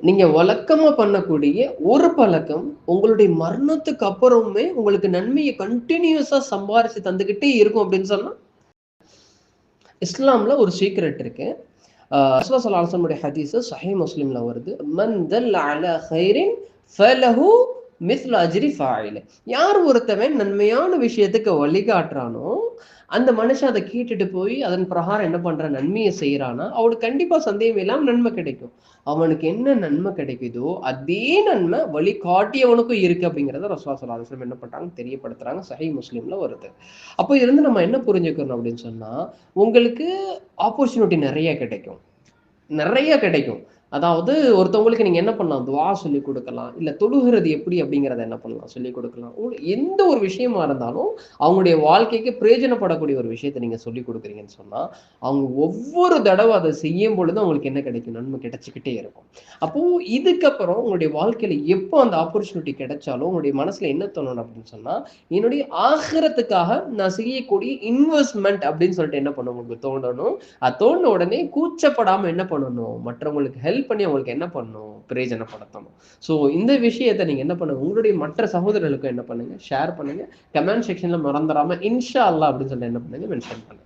நீங்க வழக்கமா பண்ணக்கூடிய ஒரு பழக்கம் உங்களுடைய மரணத்துக்கு அப்புறமே உங்களுக்கு நன்மையை கண்டினியூஸா சம்பாரிச்சு தந்துகிட்டே இருக்கும் அப்படின்னு சொன்னா, இஸ்லாம்ல ஒரு சீக்ரெட் இருக்கு. ரசூலுல்லாஹி ஸல்லல்லாஹு அலைஹி வஸல்லம் ஹதீஸ் சஹீஹ் முஸ்லிம்ல வருது. மன் தல்ல அலா கைரின் ஃபலஹு மிஸ்லு அஜ்ரி ஃபாயில். யார் ஒருத்தவன் நன்மையான விஷயத்துக்கு வழிகாட்டுறானோ அந்த மனுஷன் அதை கேட்டுட்டு போய் அதன் பிரகாரம் என்ன பண்ற நன்மையை செய்யறானா அவனுக்கு கண்டிப்பா சந்தேகம் இல்லாம நன்மை கிடைக்கும். அவனுக்கு என்ன நன்மை கிடைக்குதோ அதே நன்மை வழிகாட்டியவனுக்கும் இருக்கு அப்படிங்கிறத ரசூலுல்லாஹி ஸல்லல்லாஹு அலைஹி வஸல்லம் என்ன பண்றாங்க தெரியப்படுத்துறாங்க. சஹீஹ் முஸ்லிம்ல வருது. அப்போ இருந்து நம்ம என்ன புரிஞ்சுக்கணும் அப்படின்னு சொன்னா, உங்களுக்கு ஆப்பர்ச்சுனிட்டி நிறைய கிடைக்கும், நிறைய கிடைக்கும். அதாவது ஒருத்தவங்களுக்கு நீங்க என்ன பண்ணலாம், துவா சொல்லி கொடுக்கலாம், இல்ல தொழுகிறது எப்படி அப்படிங்கிறத என்ன பண்ணலாம் சொல்லி கொடுக்கலாம். எந்த ஒரு விஷயமா இருந்தாலும் அவங்களுடைய வாழ்க்கைக்கு பிரயோஜனப்படக்கூடிய ஒரு விஷயத்தை நீங்க சொல்லி கொடுக்குறீங்கன்னு சொன்னா, அவங்க ஒவ்வொரு தடவை அதை செய்யும் பொழுது அவங்களுக்கு என்ன கிடைக்கும், நன்மை கிடைச்சிக்கிட்டே இருக்கும். அப்போ இதுக்கப்புறம் உங்களுடைய வாழ்க்கையில எப்போ அந்த ஆப்பர்ச்சுனிட்டி கிடைச்சாலும் உங்களுடைய மனசுல என்ன தோணணும் அப்படின்னு சொன்னா, என்னுடைய ஆகிரத்துக்காக நான் செய்யக்கூடிய இன்வெஸ்ட்மெண்ட் அப்படின்னு சொல்லிட்டு என்ன பண்ணும் உங்களுக்கு தோணணும். அது தோணுன உடனே கூச்சப்படாம என்ன பண்ணணும், மற்றவங்களுக்கு ஹெல்ப் பண்ணி அவங்களுக்கு என்ன பண்ணணும், பிரயோஜனப்படுத்தணும். ஸோ இந்த விஷயத்த நீங்க என்ன பண்ணுங்க, உங்களுடைய மற்ற சகோதரர்களுக்கும் என்ன பண்ணுங்க, ஷேர் பண்ணுங்க. கமெண்ட் செக்ஷன்ல மறந்துடாம இன்ஷா அல்லாஹ் அப்படின்னு சொல்லிட்டு என்ன பண்ணுங்க, மென்ஷன் பண்ணுங்க.